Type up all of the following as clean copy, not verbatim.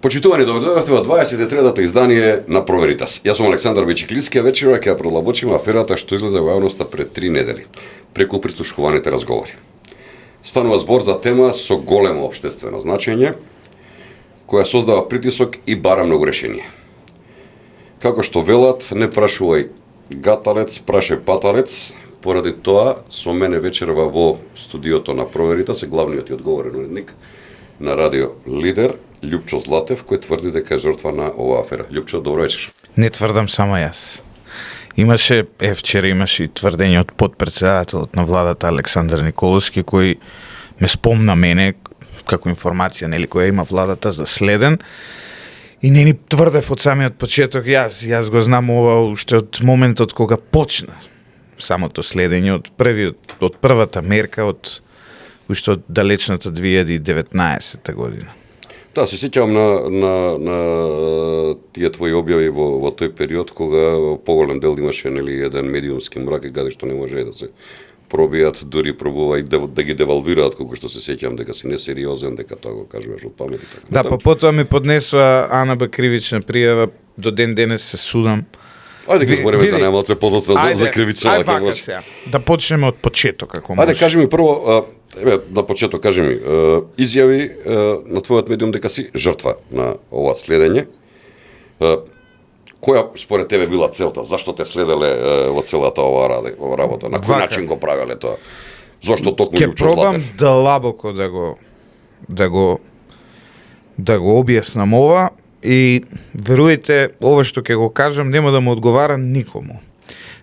Почитувани, добредојавте во 23-то издание на Проверитас. Јас сум Александар Бичиклиски, а вечера ќе ја продлабочиме аферата што излезе во јавноста пред 3 недели, преку прислушкуваните разговори. Станува збор за тема со големо општествено значење, која создава притисок и бара многу решение. Како што велат, не прашувај гаталец, прашај паталец. Поради тоа, со мене вечерва во студиото на Проверитас е главниот и одговорен уредник на радио Лидер, Љупчо Златев, кој тврди дека е жртва на оваа афера. Љупчо, добро вечер. Не тврдам само јас. Вчера имаше и тврдење од подпредседателот на владата Александар Николовски, кој ме спомна мене како информација, нели, која има владата за следен. И не ни тврдев од самиот почеток јас го знам ова уште од моментот кога почна самото следење, од првата мерка уште од далечната 2019 година. Да, се сеќавам на тие твои објави во тој период кога поголем дел имаше, нели, еден медиумски мрак и каде што не може да се пробијат, дури пробува и да ги девалвираат, колку што се сеќавам дека си несериозен, дека тоа го кажуваш од памет. Да, потоа ми поднесува АНБ кривична пријава, до ден денес се судам. Ајде ќе збориме за немалце подоцна за кривична. Да почнеме од почеток, ако може. Ајде, кажи ми прво, на почеток кажи ми, изјави на твојот медиум дека си жртва на ова следење. Која според тебе била целта? Зашто те следеле во целата оваа работа? На кој начин го правеле тоа? Зошто токму Љупчо Златев? Ќе пробам длабоко да го објаснам ова и верујте, ова што ќе го кажам нема да му одговара никому.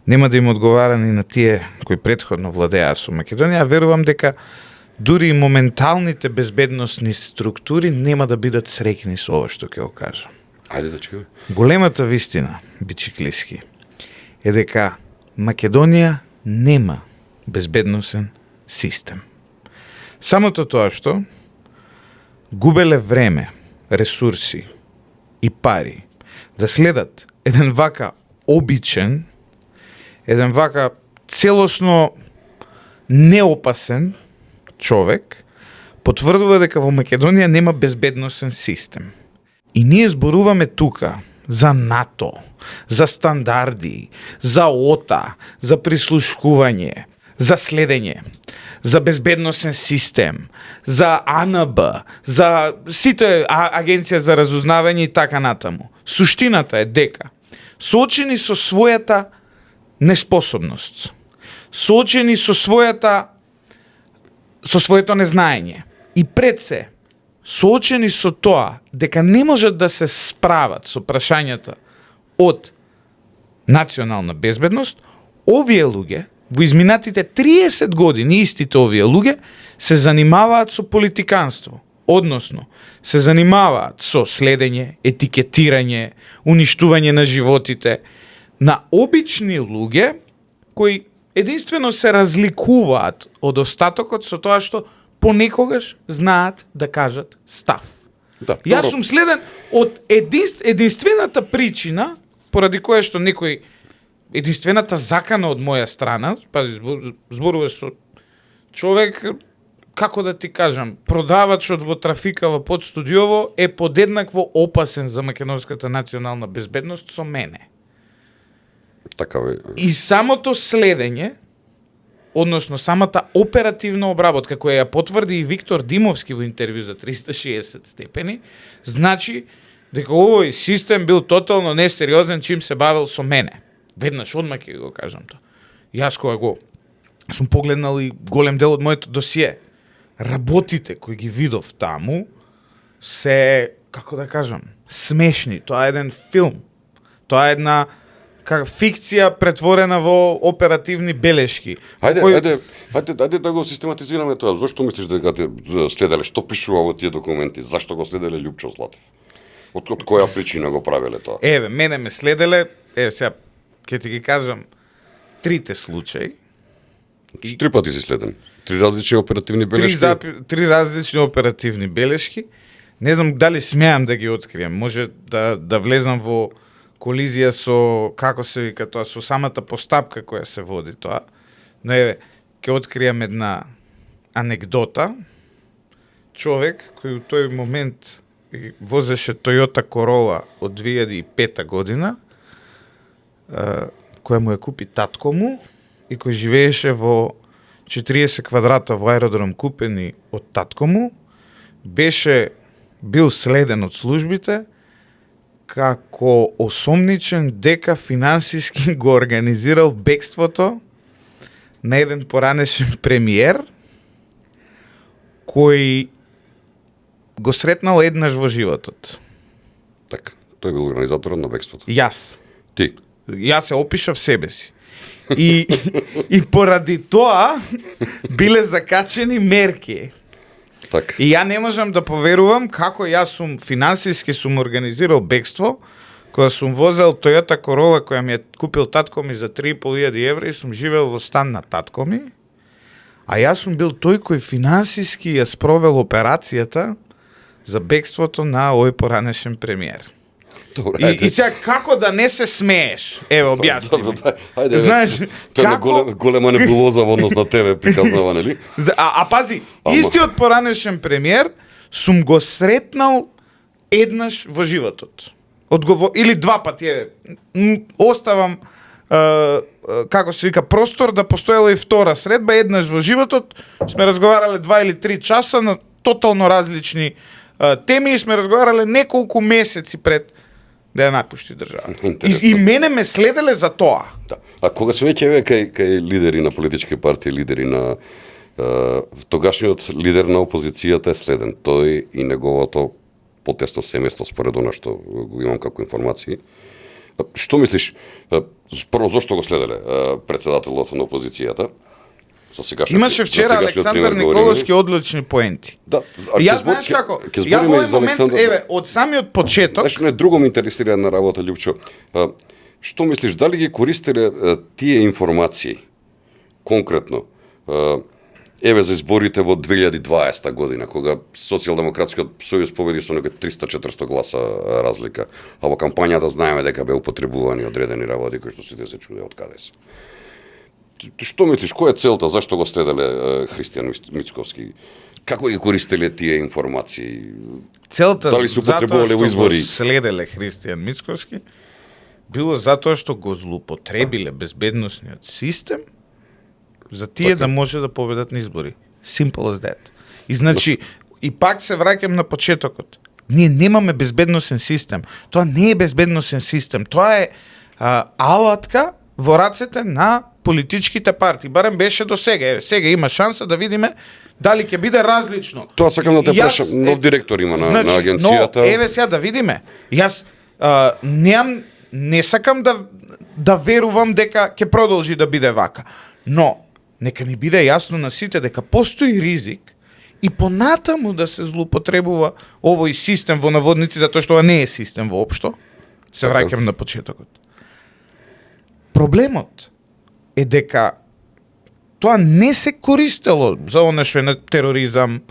Нема да им одговара ни на тие кои претходно владеа со Македонија. Верувам дека дури и моменталните безбедносни структури нема да бидат среќни со ова што ќе го кажам. Ајде да чуеме. Големата вистина, Бичиклиски, е дека Македонија нема безбедносен систем. Самото тоа што губеле време, ресурси и пари да следат еден вака обичен, еден вака целосно неопасен човек, потврдува дека во Македонија нема безбедносен систем. И ние зборуваме тука за НАТО, за стандарди, за ОТА, за прислушкување, за следење, за безбедносен систем, за АНБ, за сите агенција за разузнавање и така натаму. Суштината е дека соочени со својата неспособност, соочени со своето незнаење и пред се соочени со тоа дека не можат да се справат со прашањата од национална безбедност, овие луѓе во изминатите 30 години, истите овие луѓе, се занимаваат со политиканство, односно се занимаваат со следење, етикетирање, уништување на животите на обични луѓе кои единствено се разликуваат од остатокот со тоа што понекогаш знаат да кажат став. Да, Јас сум следен од единствената причина поради која што некој единствената закана од моја страна, пази, зборуваш со човек, како да ти кажам, продавачот во трафикава под студиово е подеднакво опасен за македонската национална безбедност со мене. Така бе. И самото следење, односно самата оперативна обработка која ја потврди и Виктор Димовски во интервју за 360 степени, значи дека овој систем бил тотално несериозен чим се бавел со мене. Веднаш одма ќе го кажам тоа. Јас кога сум погледнал и голем дел од моето досие, работите кои ги видов таму се, како да кажам, смешни. Тоа е еден филм. Тоа е една фикција претворена во оперативни белешки. Ајде да го систематизираме тоа. Зошто мислиш дека те следеле? Што пишува во тие документи? Зашто го следеле Љупчо Златев? Од која причина го правеле тоа? Мене ме следеле, сега ќе ти ги кажам трите случаи. 3 пати си следен. 3 различни оперативни белешки. 3 различни оперативни белешки. Не знам дали смеам да ги открием. Може да влезам во колизија со, како се вика тоа, со самата постапка која се води тоа. Но ќе открием една анекдота. Човек кој у тој момент и возеше Toyota Corolla од 2005 година, која му ја купи татко му и кој живееше во 40 квадрата во аеродром купени од татко му, бил следен од службите како осомничен дека финансиски го организирал бегството на еден поранешен премиер кој го сретнал еднаш во животот. Така, тој бил организаторот на бегството. Јас. Ти. Јас се опишав себе си. И поради тоа биле закачени мерки. Така. И ја не можам да поверувам како јас сум финансиски сум организирал бегство, кога сум возел Toyota Corolla која ми е купил татко ми за 3.500 евра и сум живел во стан на татко ми, а јас сум бил тој кој финансиски ја спровел операцијата за бегството на овој поранешен премиер. Добре, И сега како да не се смееш? Еве, објасни ми. Ајде, Знаеш, тоа е како... голема небулоза во однос на тебе приказнава, нели? Пази, истиот поранешен премиер сум го сретнал еднаш во животот. Или два пати, оставам како се вика простор да постоела и втора средба, еднаш во животот, сме разговарале 2 или 3 часа на тотално различни теми и сме разговарале неколку месеци пред да ја напушти држава. И мене ме следеле за тоа. Да. А кога се веќе еве кај лидери на политички партии, лидери на тогашниот лидер на опозицијата е следен. Тој и неговото потесно семејство според она што го имам како информации. Што мислиш, прво зошто го следеле председателот на опозицијата? Имаше вчера Александар Николовски одлични поенти. Да, јас знаеш како? Ја во овој момент, еве, од самиот почеток... Знаеш, не друго ме интересира една работа, Љупчо. Што мислиш, дали ги користеле тие информации, конкретно, еве за изборите во 2020 година, кога Социјалдемократскиот сојуз победи со некои 300-400 гласа разлика, а во кампањата знаеме дека беа употребувани одредени работи кои што сите се чуде од каде се. Што мислиш, која е целта, зашто го следеле Христијан Мицковски? Како ги користеле тие информации? Целта дали се употребувале во избори? Затоа што го следеле Христијан Мицковски било затоа што го злоупотребиле безбедносниот систем за тие да може да победат на избори. Simple as that. И значи, и пак се враќам на почетокот. Ние немаме безбедносен систем. Тоа не е безбедносен систем. Тоа е алатка во рацете на политичките партии. Барем беше до сега. Еве, сега има шанса да видиме дали ќе биде различно. Тоа сакам да те прашам, нов директор има на агенцијата. Но, еве сега да видиме. Јас не сакам да верувам дека ќе продолжи да биде вака. Но нека ни биде јасно на сите дека постои ризик и понатаму да се злоупотребува овој систем во наводници, затоа што ова не е систем воопшто. Се враќам на почетокот. Проблемот е дека тоа не се користело за она што е на тероризам,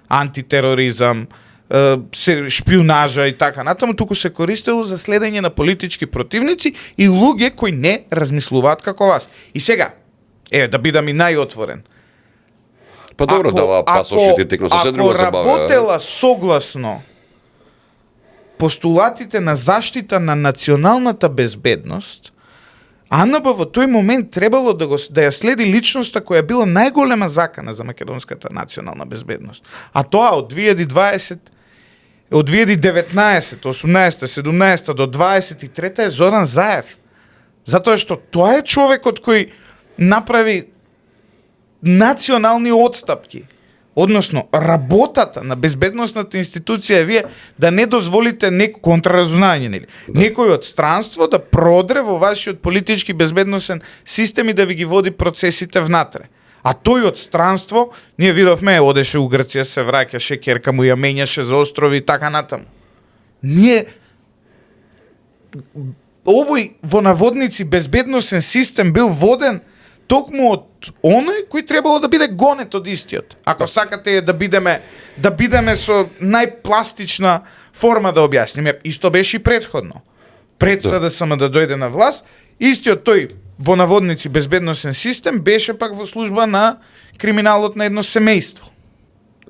антитероризам, шпионажа и така натаму, туку се користело за следење на политички противници и луѓе кои не размислуваат како вас. И сега, да бидам и најотворен. Па добро, дава пасошите текно се друго забавя. Ако работела согласно постулатите на заштита на националната безбедност, АНБ во тој момент требало да ја следи личноста која била најголема закана за македонската национална безбедност. А тоа од 2020, од 2019, 18, 17 до 23 е Зоран Заев. Затоа што тоа е човекот кој направи национални отстапки. Односно, работата на безбедносната институција е вие да не дозволите контраразунање, нели? Да. Некој од странство да продре во вашиот политички безбедносен систем и да ви ги води процесите внатре. А тој од странство, ние видовме, одеше у Грција, се враќаше, керка му ја менјаше за острови и така натаму. Ние овој во наводници безбедносен систем бил воден токму од оној кој требало да биде гонет од истиот. Ако сакате да бидеме со најпластична форма да објасниме, исто беше и претходно. Пред СДСМ да дојде на власт, истиот тој во наводници безбедносен систем беше пак во служба на криминалот на едно семејство.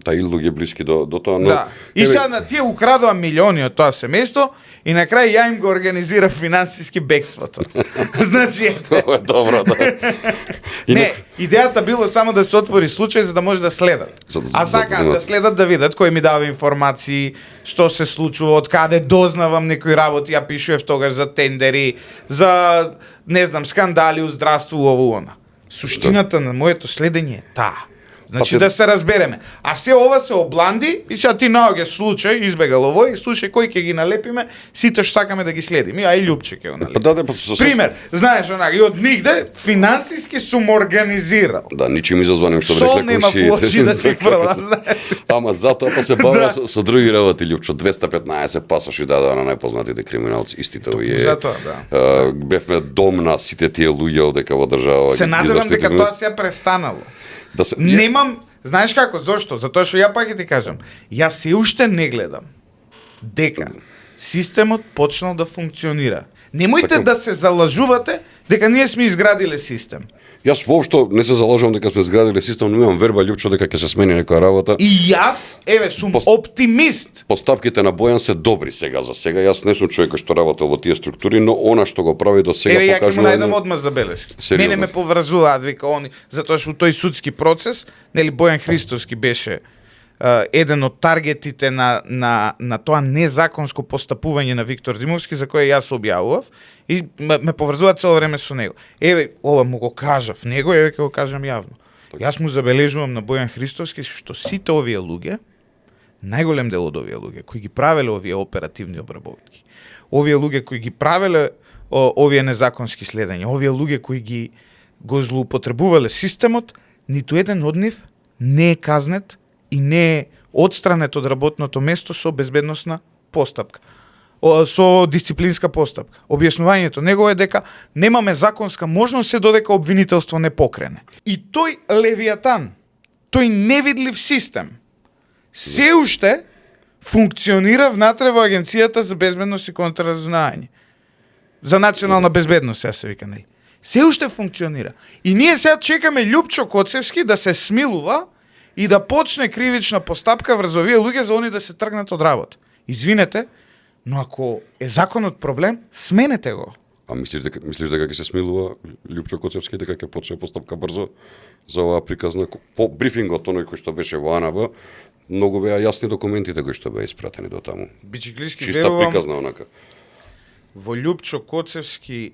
Та и луѓе блиски до тоа, но Да. И сега на тие украдува милиони од тоа семејство и на крај ја им го организира финансиски бегството. Значи, ете. Тоа е добро, да. Не, идејата било само да се отвори случај за да може да следат. А сакаат да следат да видат кој ми дава информации, што се случува, од каде дознавам некои работи, ја пишував тогаш за тендери, за не знам скандали у здравство ово она. Суштината на моето следење е таа. Значи да се разбереме. А се ова се обланди и сега ти наоѓаш случај, избегал овој, случај кој ќе ги налепиме, сите што сакаме да ги следиме, а и Љупче ќе го налепиме. Па да, Пример, знаеш онак, и од нигде финансиски сум организирал. Да, ничим изазваним што Сол рекле нема во очи да си фрла, знаеш. Ама затоа па се бавя со други работи, Љупчо, 215 пасоши дадоа на најпознатите криминалци, истите овие. Затоа, да. Бевме дом на сите тие луѓе дека во држава. Се надевам дека тоа се е престанало. Да се... Немам, знаеш како, зошто? Затоа што ја пак ќе ти кажам, јас се уште не гледам дека системот почнал да функционира. Немојте Така... да се залажувате дека ние сме изградиле систем. Јас воопшто не се залажувам дека сме изградиле систем, но имам верба, Љупчо, дека ќе се смени некоја работа. И јас, еве, сум оптимист. Постапките на Бојан се добри сега за сега. Јас не сум човек кој што работел во тие структури, но она што го прави до сега Еве, ја ќе му покажува... најдам одма забелешки. Сериозно. Мене ме поврзуваат, вика они, затоа што тој судски процес, нели Бојан Христовски беше еден од таргетите на тоа незаконско постапување на Виктор Димовски, за кој јас објавував, и ме поврзуваат цело време со него. Еве, ова му го кажав него, еве ќе го кажам јавно. Јас му забележувам на Бојан Христовски што сите овие луѓе, најголем дел од овие луѓе кои ги правеле овие оперативни обработки, овие луѓе кои ги правеле овие незаконски следења, овие луѓе кои ги го злоупотребувале системот, ниту еден од нив не е казнет и не е одстранет од работното место со безбедносна постапка, со дисциплинска постапка. Објаснувањето негово е дека немаме законска можност се додека обвинителство не покрене. И тој левијатан, тој невидлив систем, се уште функционира внатре во Агенцијата за безбедност и контраразузнавање. За национална безбедност, се вика, нели? Се уште функционира. И ние сега чекаме Љупчо Коцевски да се смилува и да почне кривична постапка врз овие луѓе за они да се тргнат од работа. Извинете, но ако е законот проблем, сменете го. А мислиш дека ќе се смилува Љупчо Коцевски, дека ќе почне постапка брзо за оваа приказна? По брифингот оној кој што беше во АНБ, многу беа јасни документите кои што беа испратени до таму. Бичиклиски Чиста верувам приказна онака. во Љупчо Коцевски,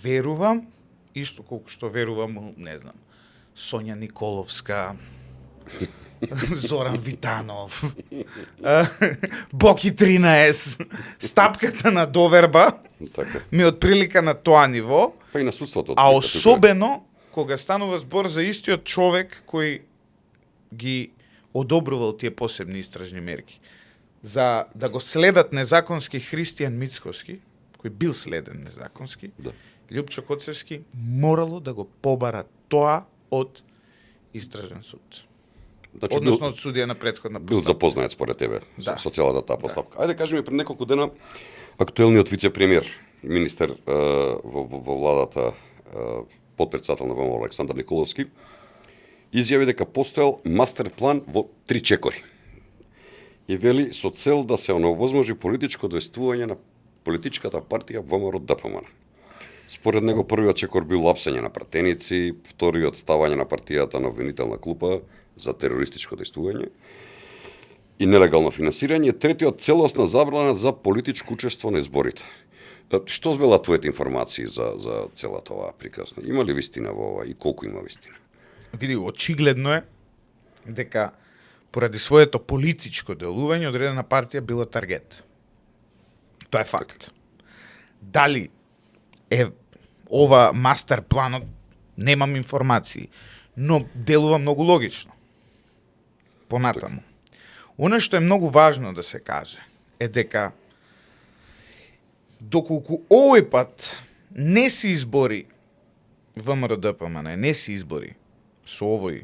верувам исто колку што верувам, не знам, Сонја Николовска, Зоран Витанов, Боки 13, стапката на доверба, Така. ми од прилика на тоа ниво, Па и на судството. а особено кога станува збор за истиот човек кој ги одобрувал тие посебни истражни мерки. За да го следат незаконски Христијан Мицковски, кој бил следен незаконски, Да. Љупчо Коцевски морало да го побара тоа од истражен суд. Значи, Односно од судија на претходна бил постапка. запознает според тебе Да. со целата таа постапка. Ајде кажи ми, пред неколку дена актуелниот вице-премиер, министер во владата, потпредседател на ВМРО Александар Николовски, изјави дека постоел мастер план во 3 чекори. И вели со цел да се оновозможи политичко действување на политичката партија ВМРО ДПМН. Според него првиот чекор бил лапсење на пратеници, вториот ставање на партијата на обвинителна клупа за терористичко действување и нелегално финансирање, третиот целосна забрана за политичко учество на изборите. Што велат твоите информации за целата оваа приказна? Има ли вистина во ова и колку има вистина? Види, очигледно е дека поради своето политичко делување одредена партија била таргет. Тоа е факт. Дали е ова мастер планот, немам информации, но делува многу логично. Понатаму. Оно што е многу важно да се каже е дека доколку овој пат не се избори ВМРО ДПМН, не се избори со овој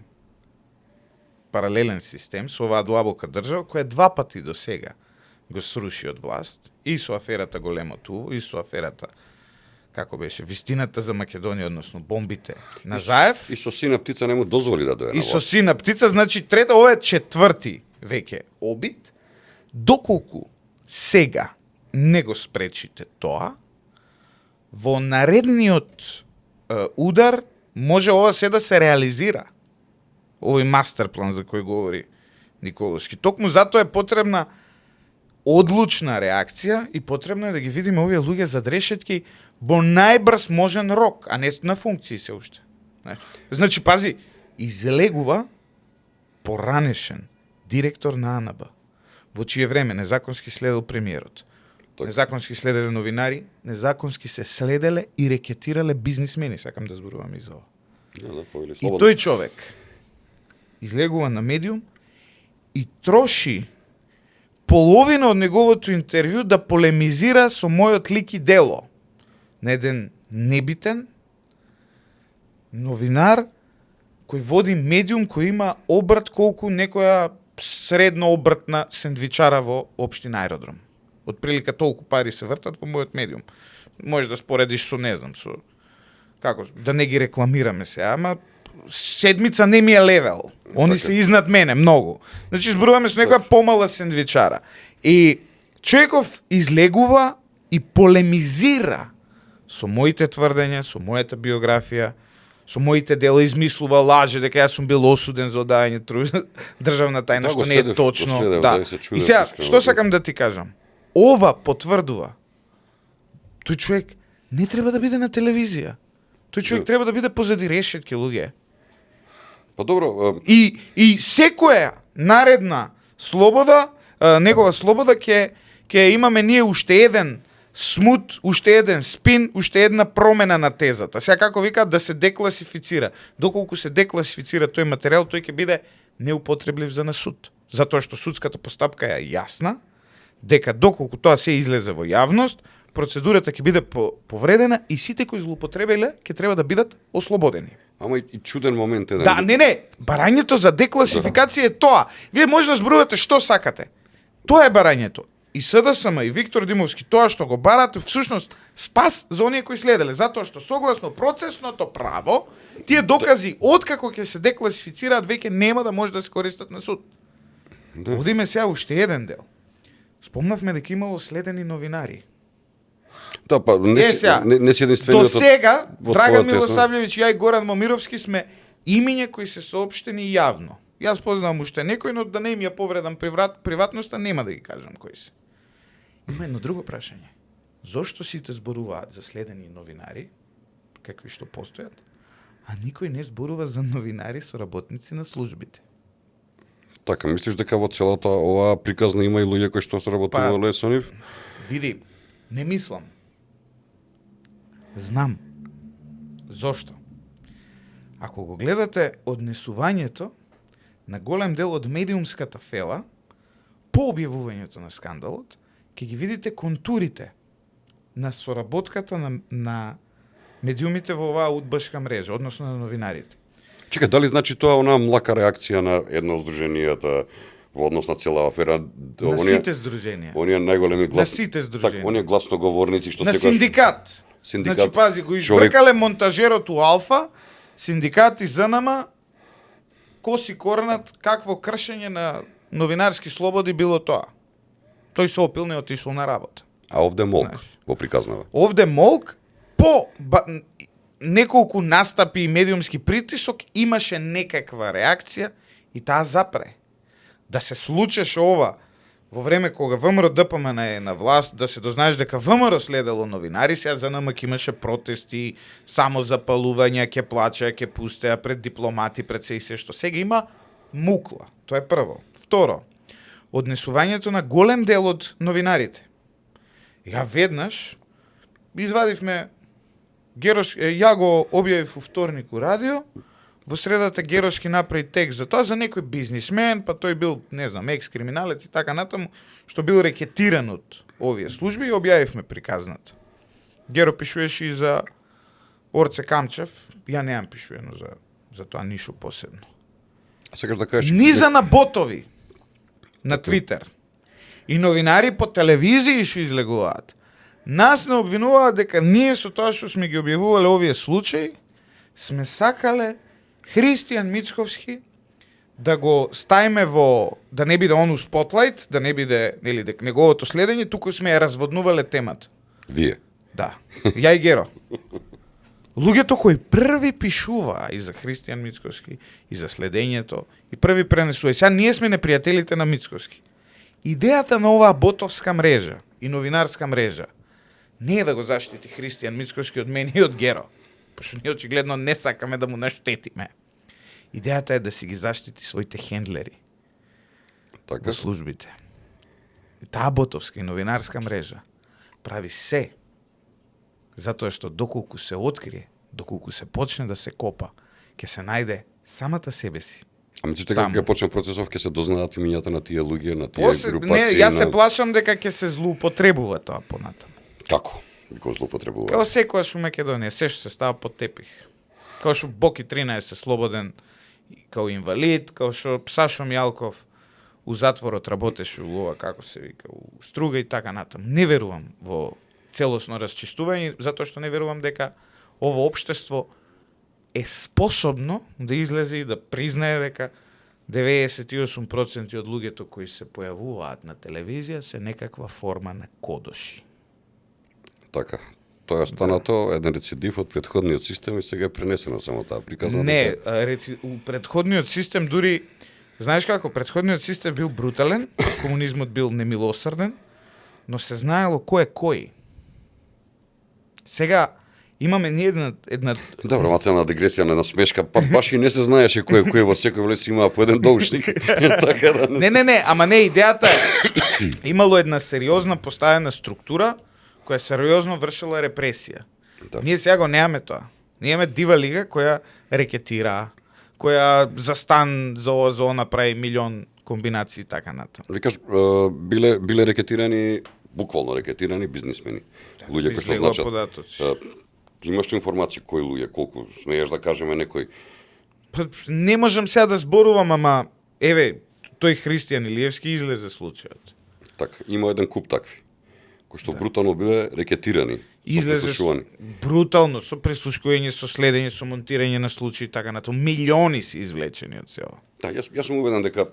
паралелен систем, со оваа длабока држава, која 2 пати до сега го сруши од власт, и со аферата Големо Туво, и со аферата како беше, вистината за Македонија, односно бомбите на Заев. И со сина птица не му дозволи да дојде на И со власт. сина птица, значи трета, ова е четврти веќе обид. Доколку сега не го спречите тоа, во наредниот удар може ова се да се реализира. Овој мастерплан за кој говори Николовски. Токму затоа е потребна одлучна реакција и потребно е да ги видиме овие луѓе зад решетки во најбрз можен рок, а не на функции се уште. Значи, пази, излегува поранешен директор на АНБ, во чие време незаконски следел премиерот. Незаконски следеле новинари, незаконски се следеле и рекетирале бизнисмени, сакам да зборувам и за ова. И тој човек излегува на медиум и троши половина од неговото интервју да полемизира со мојот лик и дело на еден небитен новинар кој води медиум кој има обрт колку некоја средно обртна сендвичара во општина Аеродром. Од прилика толку пари се вртат во мојот медиум. Можеш да споредиш со, не знам, со како, да не ги рекламираме се, ама седмица не ми е левел. Они се изнад мене многу. Значи зборуваме со некоја помала сендвичара. И човеков излегува и полемизира со моите тврдења, со мојата биографија, со моите дела, измислува, лаже дека јас сум бил осуден за оддање државна тајна, што не е точно. И сега, што сакам да ти кажам? Ова потврдува. Тој човек не треба да биде на телевизија. Тој човек треба да биде позади решетки, луѓе. Па добро, И секоја наредна слобода, негова слобода ќе имаме ние уште еден смут, уште еден спин, уште една промена на тезата. Сега како викаат да се декласифицира. Доколку се декласифицира тој материјал, тој ќе биде неупотреблив за на суд. Затоа што судската постапка е јасна, дека доколку тоа се излезе во јавност, процедурата ќе биде повредена и сите кои злоупотребиле ќе треба да бидат ослободени. ама и чуден момент е. Да, не, барањето за декласификација е тоа. Вие може да зборувате што сакате. Тоа е барањето. И СДСМ и Виктор Димовски, тоа што го барат, всушност спас за оние кои следеле, затоа што согласно процесното право, тие докази откако ќе се декласифицираат веќе нема да може да се користат на суд. Да. Овде има сега уште еден дел. Спомнавме дека имало следени новинари. Да, па не си единствениот. До сега во Драган твоја тесна. Милосављевиќ и ја и Горан Момировски сме имиња кои се соопштени јавно. Јас познавам уште некој, но да не им ја повредам приватноста, нема да ги кажам кои се. Има едно друго прашање. Зошто сите зборуваат за следени новинари, какви што постојат, а никој не зборува за новинари соработници на службите? Така, мислиш дека во целата оваа приказна има и луѓе кои што се работувале со нив? Види, не мислам. Знам. Зошто? Ако го гледате однесувањето на голем дел од медиумската фела, по објавувањето на скандалот, ќе ги видите контурите на соработката на медиумите во оваа удбашка мрежа, односно на новинарите. Чекај, дали значи тоа онаа млака реакција на едно од здруженијата во однос на цела афера? На сите здруженија. Оние најголеми На сите здруженија. оние гласноговорници што На секогаш- синдикат. Значи, пази, го избркале монтажерот у Алфа, синдикат и ЗНМ, коси корнат какво кршење на новинарски слободи било тоа. Тој се опил, не отишол на работа. А овде молк Знаеш. во приказнава. Овде молк, по неколку настапи и медиумски притисок, имаше некаква реакција и таа запре. Да се случеше ова во време кога ВМРО ДПМН е на власт, да се дознаеш дека ВМРО следело новинари, сега за НМК имаше протести, само запалувања, ќе плачеа, ќе пустеа пред дипломати, пред се и се што. Сега има мукла. Тоа е прво. Второ, однесувањето на голем дел од новинарите. Ја веднаш извадивме ја го објавив во вторник у радио, во средата Геровски направи текст за тоа, за некој бизнисмен, па тој бил, не знам, екс-криминалец и така натаму, што бил рекетиран од овие служби и објавивме приказната. Геро пишуваше и за Орце Камчев, ја немам пишуено за тоа ништо посебно. Сакаш да кажеш Низа на ботови на Твитер и новинари по телевизии што излегуваат Нас не обвинуваат дека ние со тоа што сме ги објавувале овие случаи, сме сакале Христијан Мицковски да го ставиме во, да не биде он у спотлайт, да не биде, нели, дека неговото следење, туку сме ја разводнувале темата. Вие. Да. Ја и Геро. Луѓето кои први пишуваа и за Христијан Мицковски, и за следењето, и први пренесува. Сега ние сме непријателите на Мицковски. Идејата на оваа ботовска мрежа и новинарска мрежа не е да го заштити Христијан Мицковски од мене и од Геро, пошто ние очигледно не сакаме да му наштетиме. Идејата е да си ги заштити своите хендлери Така. во службите. И таа ботовска и новинарска мрежа прави се затоа што доколку се открие, доколку се почне да се копа, ќе се најде самата себе си. А мислите дека ќе почне процесов, ќе се дознаат имињата на тие луѓе, на тие После, групации? не, јас се плашам дека ќе се злоупотребува тоа понатаму. Како? Го злоупотребува? Као секојаш у Македонија, се што се става под тепих. Као што Боки 13 слободен као инвалид, као што Сашо Мјалков у затворот работеше у ова, како се вика, у Струга и така натаму. Не верувам во целосно расчистување, затоа што не верувам дека ово општество е способно да излезе и да признае дека 98% од луѓето кои се појавуваат на телевизија се некаква форма на кодоши. Така. Тоа е станато еден рецидив од претходниот систем и сега е пренесено само таа приказна. Не, у претходниот систем дури, знаеш како, претходниот систем бил брутален, комунизмот бил немилосрден, но се знаело кој е кој. Сега имаме ние една Добро, мацена дегресија на смешка, па баш и не се знаеше кој во секој влез имаа по еден доушник. Така да Не, ама не, идејата е имало една сериозна поставена структура која сериозно вршила репресија. Да. Ние сега го немаме тоа. Ние имаме дива лига која рекетира, која за стан за ова за она прави милион комбинации и така натаму. Викаш, биле рекетирани, буквално рекетирани бизнисмени. Луѓе кои што излегува значат. податоци. Имаш ли информации кои луѓе, колку смееш да кажеме некој? Па, не можам сега да зборувам, ама еве, тој Христијан Илиевски излезе случајот. Така, има еден куп такви кои што брутално биле рекетирани, Излезе послушувани. брутално со прислушкување, со следење, со монтирање на случаи и така натаму. Милиони се извлечени од сео. Да, јас сум убеден дека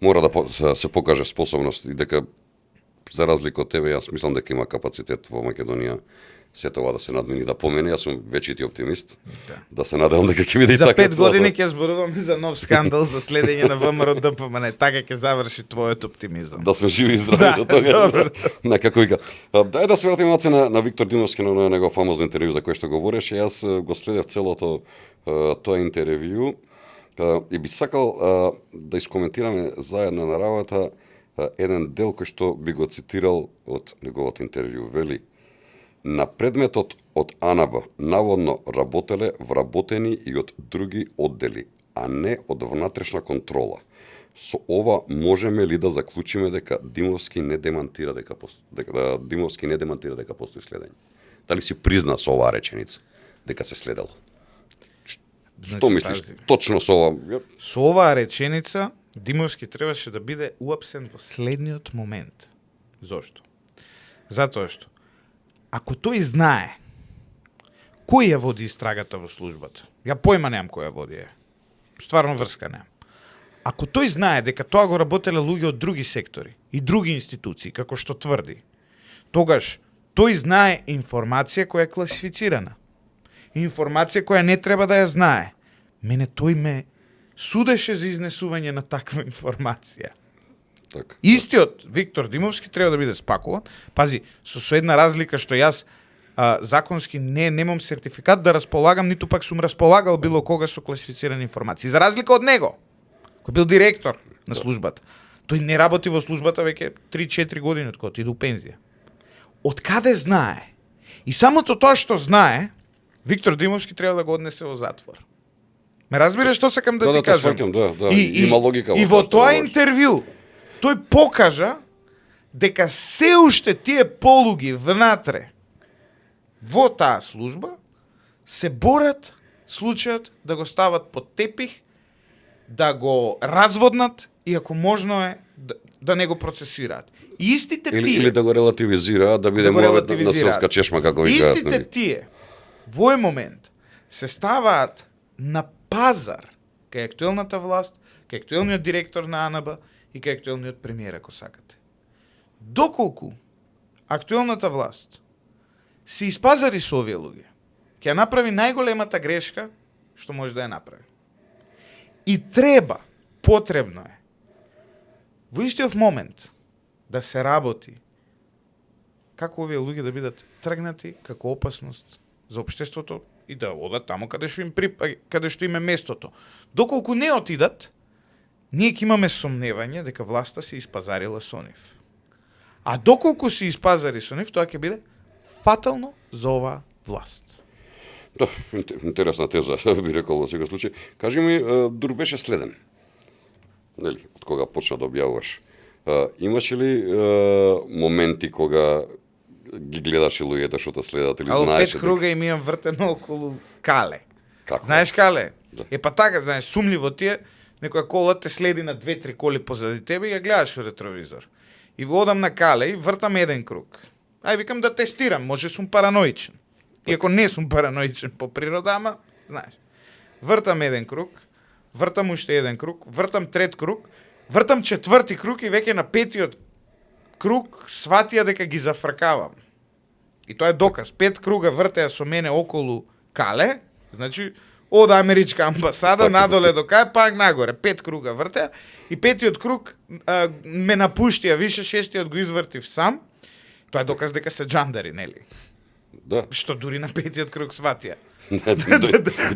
мора да се покаже способност и дека за разлика од тебе, јас мислам дека има капацитет во Македонија сето ова да се надмени, да помени. Јас сум вечити оптимист. Да се надевам дека ќе биде и За така. 5 години ќе зборуваме за нов скандал за следење на ВМРО ДПМН. Така ќе заврши твојот оптимизам. Да сме живи и здрави до тога. На како вика. Дај да се вратиме на Виктор Димовски, на него фамозно интервју за кое што говореше. Јас го следев целото тоа интервју и би сакал да искоментираме заедно на работа еден дел кој што би го цитирал од неговото интервју. Вели: на предметот од АНБ наводно работеле вработени и од други оддели, а не од внатрешна контрола. Со ова можеме ли да заклучиме дека Димовски не демантира дека Димовски не демантира дека постои следење? Дали си призна со оваа реченица дека се следело? Што мислиш пази. точно со ова? Со оваа реченица Димовски требаше да биде уапсен во следниот момент. Зошто? Затоа што ако тој знае кој ја води истрагата во службата, ја појма немам кој ја води е. Стварно врска немам. Ако тој знае дека тоа го работеле луѓе од други сектори и други институции, како што тврди, тогаш тој знае информација која е класифицирана. Информација која не треба да ја знае. Мене тој ме судеше за изнесување на таква информација. Така. Истиот Виктор Димовски треба да биде спакуван. Пази, со една разлика што јас законски немам сертификат да располагам, ниту пак сум располагал било кога со класифицирани информации. За разлика од него, кој бил директор на службата. Тој не работи во службата веќе 3-4 години од кога иде у пензија. Од каде знае? И самото тоа што знае, Виктор Димовски треба да го однесе во затвор. Ме разбираш што сакам да ти кажам? Да, има логика И во тоа интервју тој покажа дека се уште тие полуги внатре во таа служба се борат случајот да го стават под тепих, да го разводнат и ако можно е да не го процесираат. Истите Или, тие. или да го релативизира, да биде Да го муавет на релативизираат. селска чешма, како викаат. Истите тие во овој момент се ставаат на пазар кај актуелната власт, кај актуелниот директор на АНБ и кај актуелниот премиер, ако сакате. Доколку актуелната власт се испазари со овие луѓе, ќе ја направи најголемата грешка што може да ја направи. И потребно е, во истиот момент да се работи како овие луѓе да бидат тргнати како опасност за општеството и да одат таму каде што каде што им е местото. Доколку не отидат, ние ќе имаме сомневање дека власта се испазарила со нив. А доколку се испазари со нив, тоа ќе биде фатално за оваа власт. Да, интересна теза, би рекол во секој случај. Кажи ми, дур беше следен. Нели, од кога почна да објавуваш? Имаше ли моменти кога ги гледаше луѓето што те следат или Ало, знаеше? 5 круга им имам вртено околу Кале. Како? Знаеш Кале? Да. Па така, знаеш, сумливо ти е, некоја кола те следи на 2-3 коли позади тебе и ја гледаш во ретровизор. И одам на Кале и вртам еден круг. Ај викам да тестирам, може сум параноичен. Иако не сум параноичен по природа, ама, знаеш. Вртам еден круг, вртам уште еден круг, вртам трет круг, вртам четврти круг и веќе на петиот круг сватија дека ги зафркавам. И тоа е доказ. 5 круга вртеа со мене околу Кале, значи од Америчка амбасада надоле до кај, пак нагоре. 5 круга вртеа и петиот круг ме напуштија више, шестиот го извртив сам. Тоа е доказ дека се джандари, нели? Да. Што дури на петиот круг сватија.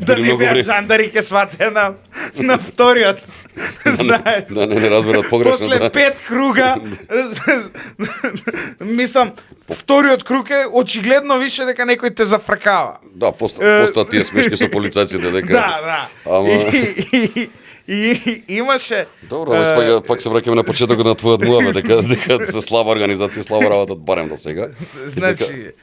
Да не беа жандари ќе сватеа на вториот. Знаеш. Да не разберат погрешно. После 5 круга мислам, вториот круг е очигледно више дека некој те зафркава. Да, постоа тие смешки со полицајците дека. Да. Ама И имаше добро, пак се враќаме на почетокот на твојот муавет дека се слаба организација, слаба работа барем до сега. Значи,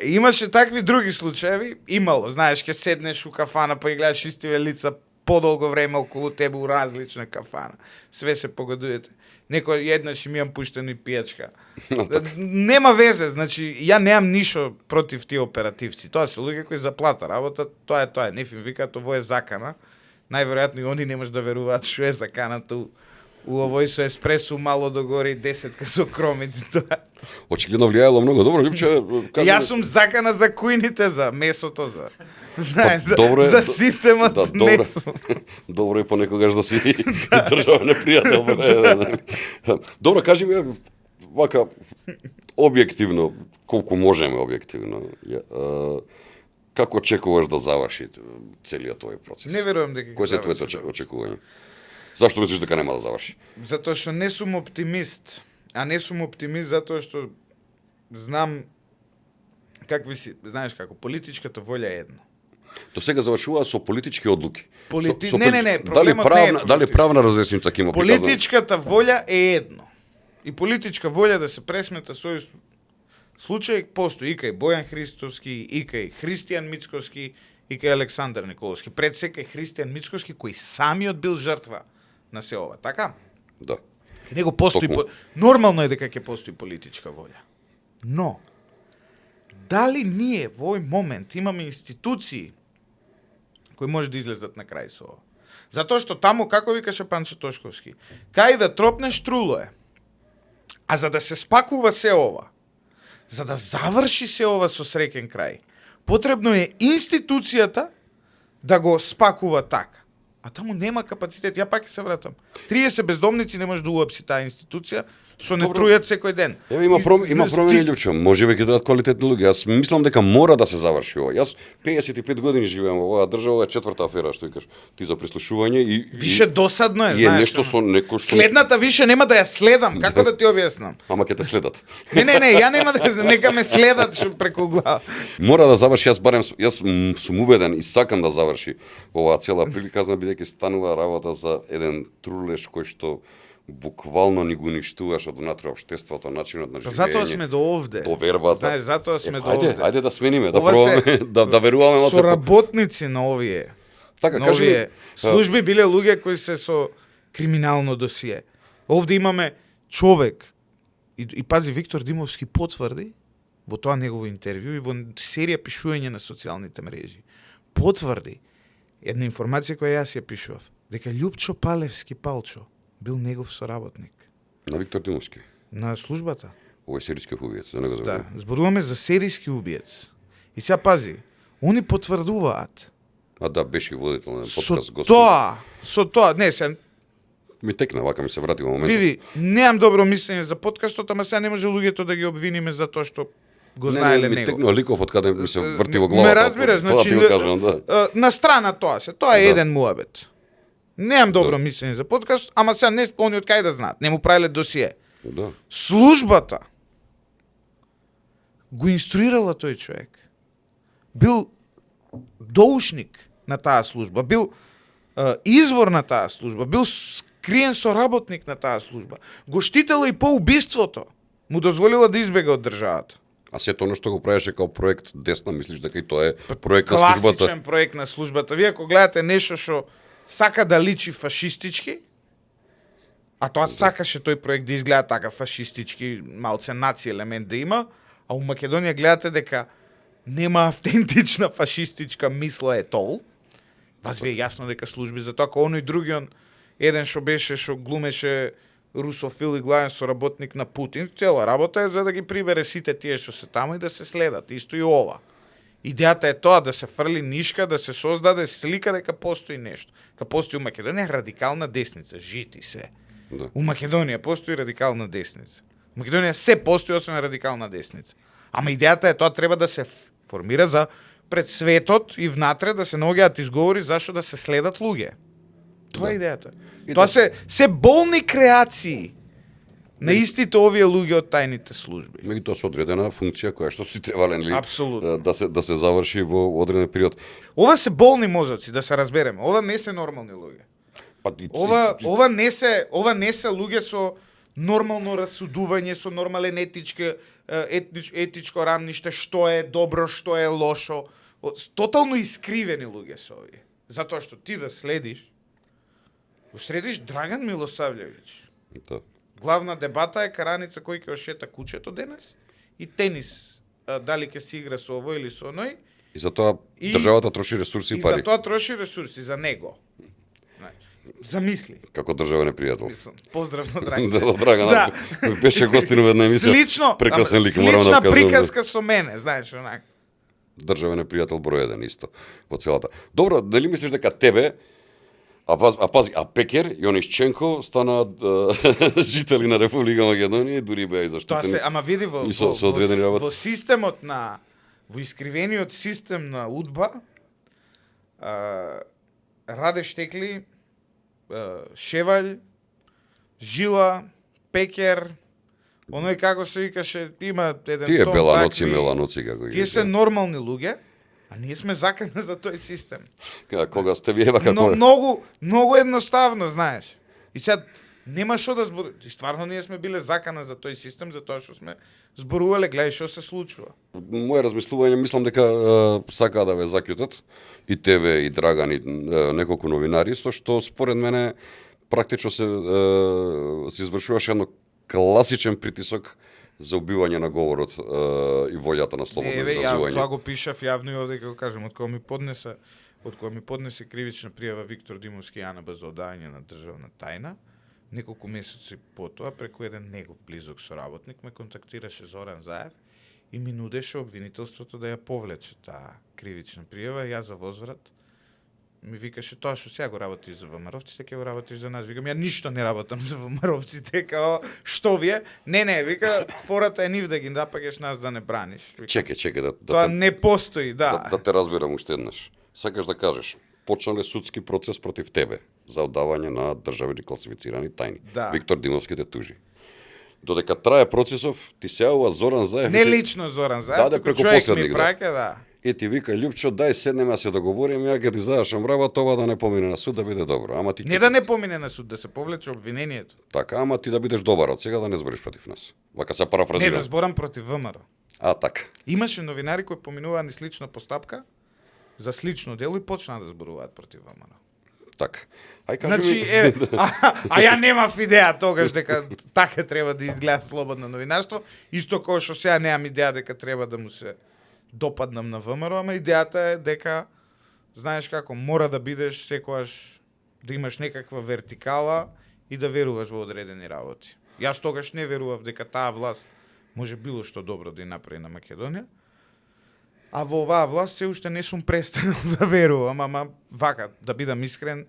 имаше такви други случаи, имало, знаеш, ќе седнеш у кафана па и гледаш истиве лица подолго време околу тебе у различна кафана. Све се погодуете. Некој еднаш им имам пуштено и пијачка. Нема везе, значи ја немам ништо против тие оперативци. Тоа се луѓе кои заплата работа, тоа е. Нефим викаат ово е закана. Најверојатно и они немаш да веруваат што е заканата у овој со еспресо мало догоре и 10 со кромити тоа. очигледно влијаело многу добро, Љупче. Јас сум закана за кујните, за месото, за знаеш, добро за системот да, месо. Добро е понекогаш да си државен непријател. Добро, кажи ми, вака, објективно, колку можеме објективно, како очекуваш да заврши целиот овој процес? Не верувам дека Кои се твоите очекувања? Зашто мислиш дека нема да заврши? Затоа што не сум оптимист. А не сум оптимист затоа што знам какви си, знаеш како, политичката волја е едно. До сега завршува со политички одлуки. Не, проблемот не е дали правна разресница ќе има приказана? Политичката волја е едно. И политичка волја да се пресмета со овој случај постои и кај Бојан Христовски, и кај Христијан Мицкоски, и кај Александар Николовски. Пред се кај Христијан Мицкоски, кој самиот бил жртва на се ова, така? Да. Кај него постои нормално е дека ќе постои политичка волја. Но дали ние во овој момент имаме институции кои може да излезат на крај со ова? Затоа што таму, како викаше Панчо Тошковски, кај да тропнеш труло е. А за да се спакува се ова, за да заврши се ова со среќен крај, потребно е институцијата да го спакува така. А таму нема капацитет. Ја пак ќе се вратам. 30 бездомници не може да уапси таа институција, што не трујат секој ден. Еве има промени, Љупчо. Може би ќе дојдат квалитетни луѓе. Јас мислам дека мора да се заврши ова. Јас 55 години живеам во оваа држава, ова е четврта афера што викаш ти за прислушување и више досадно е, знаеш. И е нешто со некој што следната више нема да ја следам, како да ти објаснам. Ама ќе те следат. Не, ја нема да нека ме следат што преку глава. Мора да заврши, јас сум убеден и сакам да заврши оваа цела приказна, бидејќи станува работа за еден трулеш кој што буквално ни го уништуваш од внатре општеството, начинот на живење. Затоа сме до овде. До вербата. Знаеш, затоа сме до овде. Ајде да смениме, да пробаме, да веруваме малку. Со работници на овие. Така, на кажи овие служби биле луѓе кои се со криминално досие. Овде имаме човек и пази, Виктор Димовски потврди во тоа негово интервју и во серија пишување на социјалните мрежи. Потврди една информација која јас ја пишував, дека Љупчо Палевски Палчо бил негов соработник На Виктор Димовски. на службата. Овој серијски убиец, за него Да, зборувам. зборуваме за серијски убиец. И сега пази, они потврдуваат А да, беше и водител на со подкаст тоа, не се, Ми текна, вака ми се врати во моментот. види, немам добро мислење за подкастот, ама сега не може луѓето да ги обвиниме за тоа што го знаеле ми него. текнува ликов од каде ми се врти во главата. Ме разбираш, Тоа значи ти го кажам, да. на страна тоа се, тоа е Да. еден муабет. Немам добро мислење за подкаст, ама сега не они од кај да знаат, не му правиле досие. Да. Службата го инструирала тој човек. Бил доушник на таа служба, бил извор на таа служба, бил скриен соработник на таа служба. Го штитела и по убиството. Му дозволила да избега од државата. А сето оно што го правеше као проект десна, мислиш дека и тоа е проект на службата? Класичен проект на службата. Вие ако гледате нешто што сака да личи фашистички, а тоа сакаше тој проект да изгледа така фашистички, малце наци елемент да има, а у Македонија гледате дека нема автентична фашистичка мисла е тол. Вас ви е јасно дека служби за тоа, ако оној другиот еден што беше што глумеше русофил и главен соработник на Путин, цела работа е за да ги прибере сите тие што се таму и да се следат, исто и ова. Идејата е тоа да се фрли нишка, да се создаде слика дека постои нешто. Ка постои у Македонија радикална десница, жити се. Да. У Македонија постои радикална десница. У Македонија се постои освен радикална десница. Ама идејата е тоа треба да се формира за пред светот и внатре да се наоѓаат изговори зашто да се следат луѓе. Тоа е идејата. И Тоа да- се болни креации на истите овие луѓе од тајните служби. Меѓутоа со одредена функција која што си требале нели Апсолутно. да се заврши во одреден период. Ова се болни мозоци, да се разбереме. Ова не се нормални луѓе. Па Ова не се луѓе со нормално расудување, со нормален етичко рамниште, што е добро, што е лошо. Тотално искривени луѓе се овие. Затоа што ти да следиш Драган Милосављевиќ. Да. Главна дебата е караница кој ќе ошета кучето денес и тенис. Дали ќе се игра со ово или со оној. И затоа И- државата троши ресурси и И пари. за тоа троши ресурси за него. Замисли. Како државен пријател. Мислам, поздрав на Драган. Да, Драган. Беше гостин во една емисија. Слично, прекрасен лик, слична морам да кажам. приказка со мене, знаеш, онак. Државен пријател број 1 исто во целата. Добро, дали мислиш дека тебе пази, Пекер и Онишченко станаат жители на Република Македонија и дури беа и Тоа заштитени. се, ама види во, и со одредени работи. во системот на во искривениот систем на УДБА Раде Штекли, Шеваљ, Жила, Пекер, оној како се викаше, има еден Тие том беланоци, такви- меланоци како ги. Тие се нормални луѓе, а ние сме закани за тој систем. Кога сте вие како Но многу едноставно, знаеш. И сега нема што да зборуваме. И стварно ние сме биле закана за тој систем, за тоа што сме зборувале, гледај што се случува. Моje размислување, мислам дека сакаа да ве заќутат и тебе и Драган и неколку новинари, со што според мене практично се извршуваше едно класичен притисок за убивање на говорот и волјата на слободно Еве, ја изразување. тоа го пишав јавно и овде како кажам, од кога ми поднесе кривична пријава Виктор Димовски и Ана за оддање на државна тајна, неколку месеци потоа преку еден негов близок соработник ме контактираше Зоран Заев и ми нудеше обвинителството да ја повлече таа кривична пријава, јас за возврат ми викаше тоа што сега го работиш за ВМРО-вците, ќе го работиш за нас. Викам, ја ништо не работам за ВМРО-вците, као што вие? Не, вика, фората е нив да ги напагеш, нас да не браниш. Вика, Чекај, тоа не постои, да. да те разбирам уште еднаш. Сакаш да кажеш, почнале судски процес против тебе за оддавање на државни класифицирани тајни. Да. Виктор Димовски те тужи. Додека трае процесов, ти се јавува Зоран Заев. Не лично Зоран Заев, Да, туку преку човек посредник, ми да. праќа, да. И ти вика, Љупчо, дај седнеме да се договориме, ја ќе ти завршам работа, ова да не помине на суд, да биде добро. Ама ти Не да не помине на суд, да се повлече обвинението. Така, ама ти да бидеш добар од сега да не збориш против нас. Вака се Не парафразирам. да зборам против ВМРО. А, така. Имаше новинари кои поминуваа ни слична постапка за слично дело и почнаа да зборуваат против ВМРО. Така. Ај кажи Значи, ми... ја немав идеја тогаш дека така треба да изгледа слободно новинарство, исто како што сега немам идеја дека треба да му се допаднам на ВМРО, ама идејата е дека, знаеш како, мора да бидеш секогаш, да имаш некаква вертикала и да веруваш во одредени работи. Јас тогаш не верував дека таа власт може било што добро да ја направи на Македонија, а во оваа власт се уште не сум престанал да верувам, ама вака, да бидам искрен,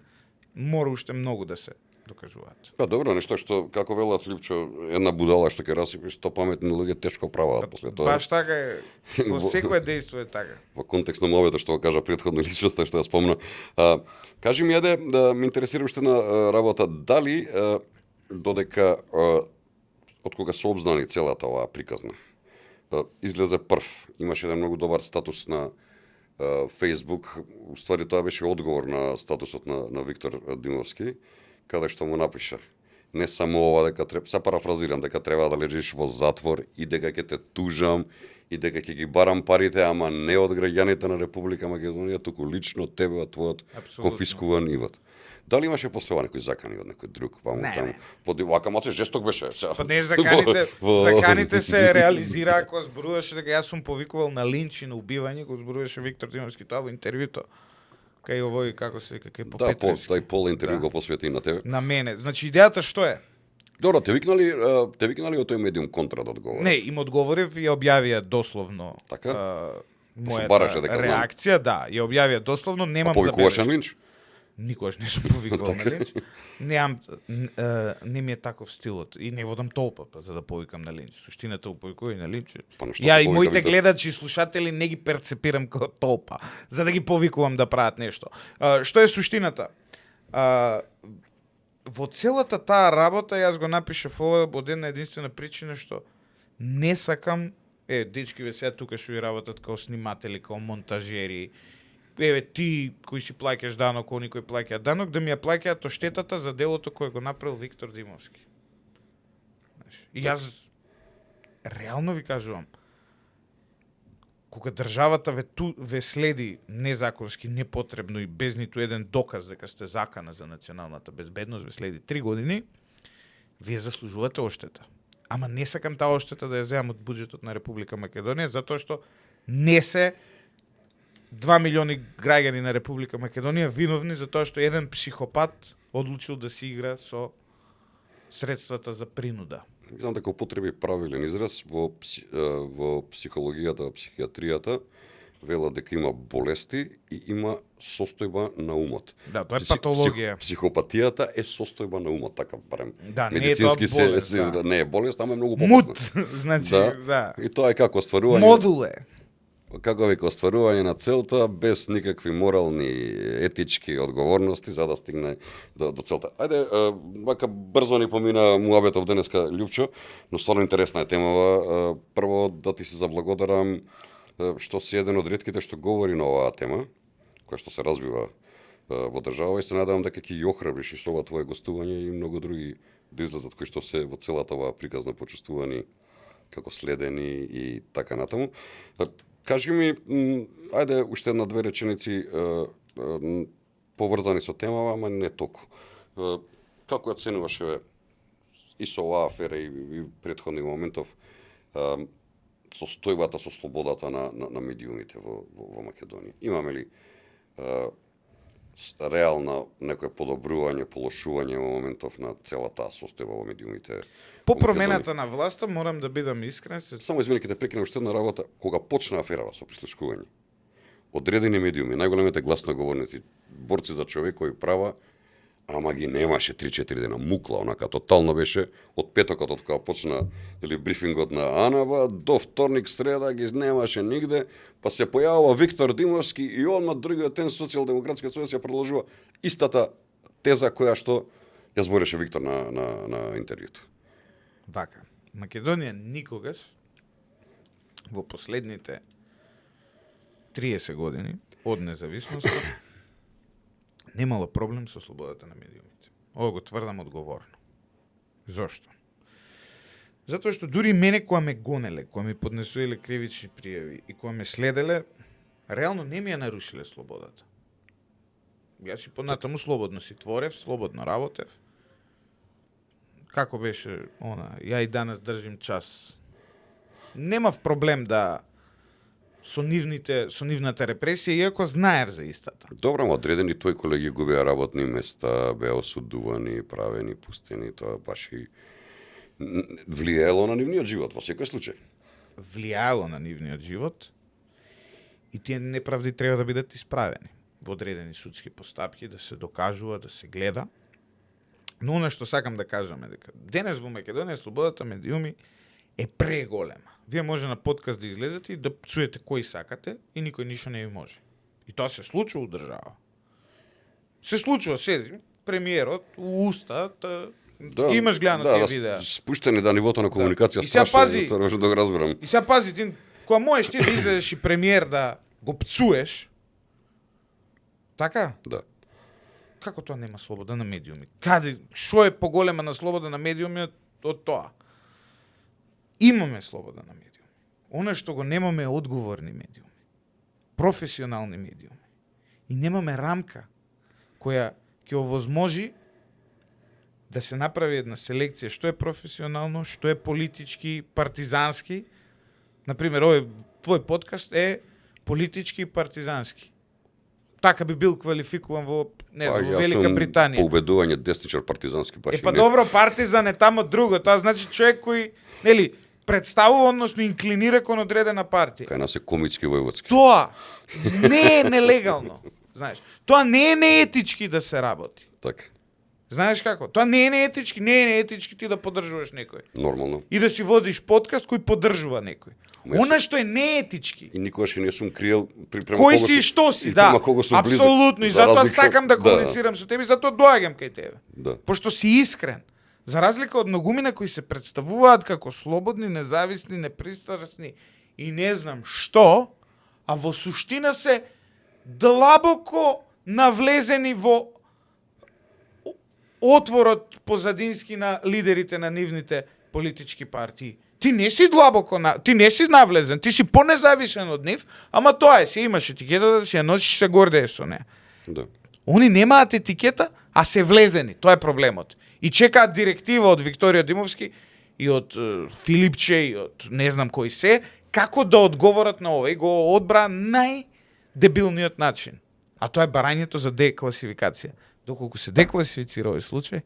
мора уште многу да се докажуваат. Па добро, нешто што, како велат Липчо, една будала што ќе расипи 100 паметни луѓе тешко праваат после тоа. Баш така е, во секое дејство е така. Во контекст на мовето што го кажа претходно личноста што ја спомна. Кажи ми јаде, да ме интересира уште на работа, дали додека од кога се обзнани целата оваа приказна, излезе прв, имаше еден многу добар статус на Facebook, уствари тоа беше одговор на статусот на Виктор Димовски, каде што му напиша не само ова дека треба, се парафразирам, дека треба да лежиш во затвор и дека ќе те тужам и дека ќе ги барам парите, ама не од граѓаните на Република Македонија, туку лично од тебе, од твојот конфискуван имот. Дали имаше после ова некој закани од некој друг ваму таму? Вака маци жесток беше. Па не, заканите се реализираа кога зборуваше дека јас сум повикувал на линч и на убивање, кога зборуваше Виктор Димовски тоа во интервјуто. Кај овој, како се вика, кај Попетровски. Да, тај пола интервју го посвети на тебе. На мене. Значи, идејата што е? Добро, те викнали од тој медиум контра да одговори? Не, им одговорив и ја објавија дословно. Така? Мојата реакција, да, ја објавија дословно, немам забелешки. Повикуваш на линч? Никогаш не сум повикувал на линч. Немам, не ми е таков стилот и не водам толпа за да повикам на линч. Суштината у повикување на линч. Ја и моите гледачи и слушатели не ги перцепирам како толпа, за да ги повикувам да прават нешто. Што е суштината? Во целата таа работа јас го напишав ова од една единствена причина што не сакам, дечки ве сега тука што и работат као сниматели, као монтажери, ти кој си плаќаш данок, они кои плаќаат данок, да ми ја плаќаат оштетата за делото кое го направил Виктор Димовски. И јас реално ви кажувам, кога државата ве следи незаконски, непотребно и без ниту еден доказ дека сте закана за националната безбедност, ве следи 3 години, вие заслужувате оштета. Ама не сакам таа оштета да ја земам од буџетот на Република Македонија, затоа што не се 2 милиони граѓани на Република Македонија виновни за тоа што еден психопат одлучил да си игра со средствата за принуда. Знам дека употреби правилен израз во психологијата, во психијатријата, велат дека има болести и има состојба на умот. Да, тоа е патологија. Психопатијата е состојба на умот, така барем. Да, медицински не е тоа болест, да. Не е болест, ама е многу попасна. Мут, значи, да. И тоа е како остварување. Модул е. Како вика, остварување на целта без никакви морални, етички одговорности за да стигне до целта. Ајде, вака брзо ни помина муабетов денеска, Љупчо, но стварно интересна е темава. Прво да ти се заблагодарам што си еден од ретките што говори на оваа тема, која што се развива во држава, и се надевам дека ќе ги охрабриш и со ова твое гостување и многу други да излезат кои што се во целата оваа приказна почувствувани како следени и така натаму. Кажи ми, ајде уште една-две реченици поврзани со темава, ама не толку. Како ја оценуваш и со оваа афера и претходни моментов состојбата со слободата на медиумите во Македонија? Имаме ли реално некое подобрување, полошување во моментов на целата состојба во медиумите? По промената на власта морам да бидам искрен. Само извини, ќе те прекинам уште една работа. Кога почна аферава со прислушкување, одредени медиуми, најголемите гласноговорници, борци за човекови права, ама ги немаше 3-4 дена, мукла, онака, тотално беше, од петокот, од кога почна брифингот на АНАБА, до вторник, среда, ги немаше нигде, па се појавува Виктор Димовски и одма другиот ден Социјалдемократскиот сојуз ја продолжува истата теза која што ја збореше Виктор на интервјуто. Вака, Македонија никогаш во последните 30 години од независност немала проблем со слободата на медиумите. Ова го тврдам одговорно. Зошто? Затоа што дури мене која ме гонеле, која ми поднесувале кривични пријави и која ме следеле, реално не ми ја нарушиле слободата. Јас си понатаму слободно си творев, слободно работев. Како беше она, ја и данас држим час. Немав проблем да со нивната репресија, иако знаев за истата. Добро, ама одредени твои колеги губеа работни места, беа осудувани, правени, пустени, тоа баш и влијаело на нивниот живот во секој случај. Влијаело на нивниот живот и тие неправди треба да бидат исправени во одредени судски постапки, да се докажува, да се гледа. Но она што сакам да кажам е дека денес во Македонија слободата медиуми е преголема. Вие може на подкаст да излезете и да чуете кој сакате и никој ништо не ви може. И тоа се случува у држава. Се случува, седи премиерот у уста, имаш гледано тие видеа. Спуштени да нивото на комуникација и сега страшно, пази, тоа може да го разберам. И сега пази, ти, кога можеш ти да излезеш и премиер да го пцуеш, така? Да. Како тоа нема слобода на медиуми? Каде, што е поголема на слобода на медиуми од тоа? Имаме слобода на медиуми. Она што го немаме е одговорни медиуми. Професионални медиуми. И немаме рамка која ќе овозможи да се направи една селекција што е професионално, што е политички, партизански. Например, овој твој подкаст е политички и партизански. Така би бил квалификуван во, не знам, во Велика Британија. По убедување десничар партизански баш. Па добро, партизан е тамо друго. Тоа значи човек кој, нели, представува, односно инклинира кон одредена партија. Кај нас е комитски војводски. Тоа не е нелегално, знаеш. Тоа не е неетички да се работи. Така. Знаеш како? Тоа не е неетички, не е неетички ти да поддржуваш некој. Нормално. И да си водиш подкаст кој поддржува некој. Она што е неетички. И никогаш не сум криел према Кој си и што си, да. Апсолутно, и затоа сакам да комуницирам со тебе, затоа доаѓам кај тебе. Да. Пошто си искрен. За разлика од многумина кои се представуваат како слободни, независни, непристрасни и не знам што, а во суштина се длабоко навлезени во отворот позадински на лидерите на нивните политички партии. Ти не си длабоко, ти не си навлезен, ти си понезависен од нив, ама тоа е, си имаш етикета да си ја носиш, се гордееш со неа. Да. Они немаат етикета, а се влезени. Тоа е проблемот. И чекаат директива од Викторија Димовски и од Филипче и од не знам кој се, како да одговорат на ова. И го одбра најдебилниот начин. А тоа е барањето за декласификација. Доколку се декласифицира овој случај,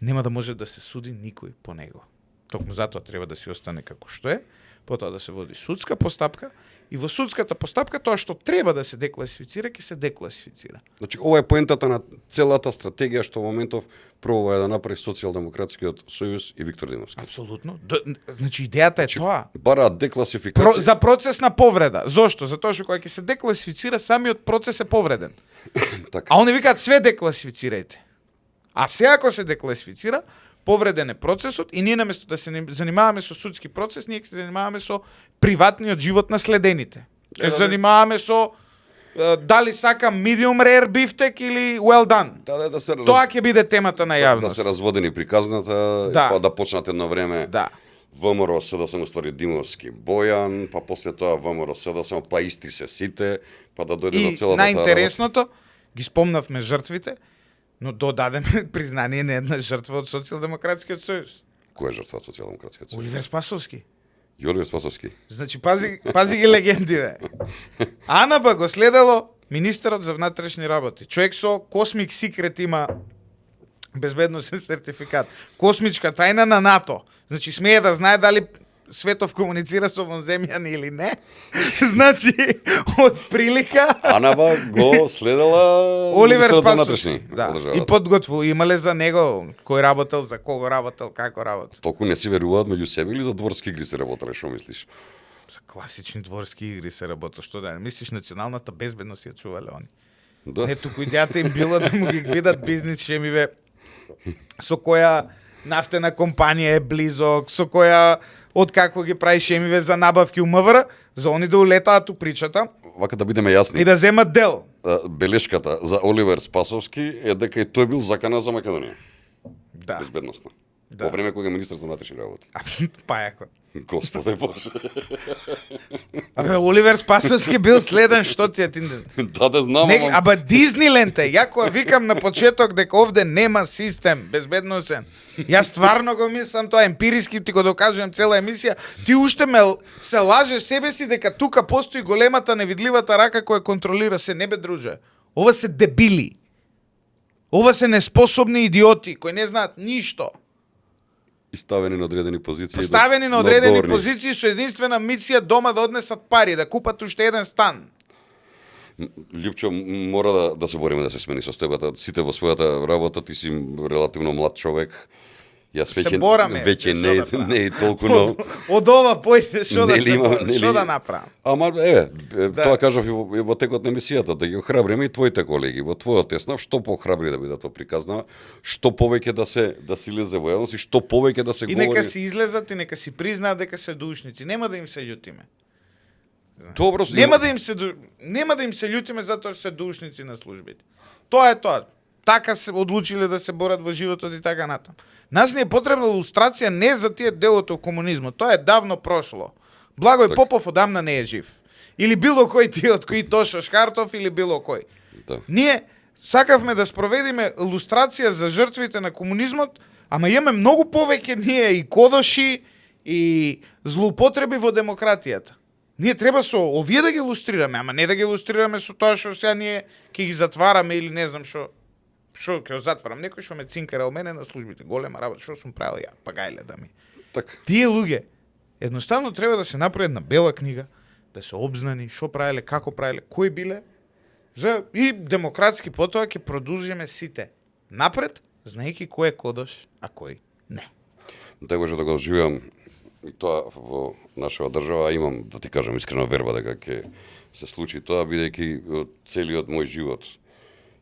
нема да може да се суди никој по него. Токму затоа треба да си остане како што е, потоа да се води судска постапка и во судската постапка тоа што треба да се декласифицира, ќе се декласифицира. Значи, ова е поентата на целата стратегија што во моментов пробува да направи Социјалдемократскиот сојуз и Виктор Димовски. Апсолутно. Значи идејата е тоа. Бараат декласификација. За процес на повреда. Зошто? Затоа што кога ќе се декласифицира, самиот процес е повреден. Така. А они викаат све декласифицирајте. А се ако се декласифицира, повреден е процесот и ние наместо да се занимаваме со судски процес, ние ќе се занимаваме со приватниот живот на следените. Ќе се занимаваме со дали сакам medium rare бифтек или well done. Да се Тоа ќе биде темата на јавност. Да се разводени приказната, Да. па да почнат едно време. Да. ВМРО СДСМ уствари Димовски Бојан, па после тоа ВМРО СДСМ, па исти се сите, па да дојде до И целата најинтересното, ги спомнавме жртвите, но додадеме признание на една жртва од Социјалдемократскиот сојуз. Кој е жртва од Социјалдемократскиот сојуз? Оливер Спасовски. Јоливер Спасовски. Значи, пази ги легенди, бе. Ана ба го следело министерот за внатрешни работи. Човек со Космик Секрет има безбедносен сертификат. Космичка тајна на НАТО. Значи, смее да знае дали светов комуницира со вонземјани или не. Значи, од прилика Анаба го следела Оливер министерот за Спасовски. внатрешни Да. во државата. И подготву имале за него кој работел, за кого работел, како работел. Толку не си веруваат меѓу себе или за дворски игри се работеле, што мислиш? За класични дворски игри се работи, што да не мислиш, националната безбедност ја чувале они. Да. Не, туку идејата им била да му ги видат бизнис шемиве со која нафтена компанија е близок, со која од како ги прави шемиве за набавки у МВР, за они да улетаат у причата Вака да бидеме јасни. и да земат дел. Белешката за Оливер Спасовски е дека и тој бил закана за Македонија. Да. Безбедностна. Да. Во време кога е министар за внатрешни работи. Па јако. Господе Боже. Абе, Оливер Спасовски бил следен, што ти е тинден? Да знам, ама... Аба Дизниленд е, ја кога викам на почеток дека овде нема систем безбедносен. Јас стварно го мислам тоа, емпириски ти го докажувам цела емисија. Ти уште се лаже себе си дека тука постои големата невидливата рака која контролира се. Не бе, друже. Ова се дебили. Ова се неспособни идиоти кои не знаат ништо. И ставени на одредени позиции. Поставени на одредени позиции со единствена мисија дома да однесат пари, да купат уште еден стан. Лјупчо, мора да се бориме да се смени состојбата. Сите во својата работа, ти си релативно млад човек. Јас веќе не е толку но. Од ова појде што да се бори, што да направам. Ама тоа кажав и во текот на емисијата, да ги охрабриме и твоите колеги во твојот еснав, што похрабри да бидат оприказнава, што повеќе да се илезе во јавност и што повеќе да се и говори. И нека си излезат и нека си признаат дека се душници. Нема да им се љутиме. Добро, нема да им се љутиме затоа што се душници на службите. Тоа е тоа. Така се одлучиле да се борат во животот и така натам. Нас не е потребна илустрација не за тие делото комунизмот. Тоа е давно прошло. Благој так. Попов одамна не е жив. Или било кој тие од кои Тошо Шкартов или било кој. Да. Ние сакавме да спроведиме илустрација за жртвите на комунизмот, ама имаме многу повеќе ние и кодоши и злоупотреби во демократијата. Ние треба со овие да ги илустрираме, ама не да ги илустрираме со тоа што сега ние ќе ги затвараме или не знам што ќе затварам. Некој што ме цинкарал мене на службите, голема работа, што сум правил ја, па гајле да ми. Така. Тие луѓе едноставно треба да се направи една бела книга, да се обзнани што правеле, како правеле, кои биле, за и демократски потоа ќе продолжиме сите напред, знаејќи кој е кодош, а кој не. Дай Боже да го живеам и тоа во нашава држава, имам да ти кажам искрено верба дека ќе се случи тоа, бидејќи целиот мој живот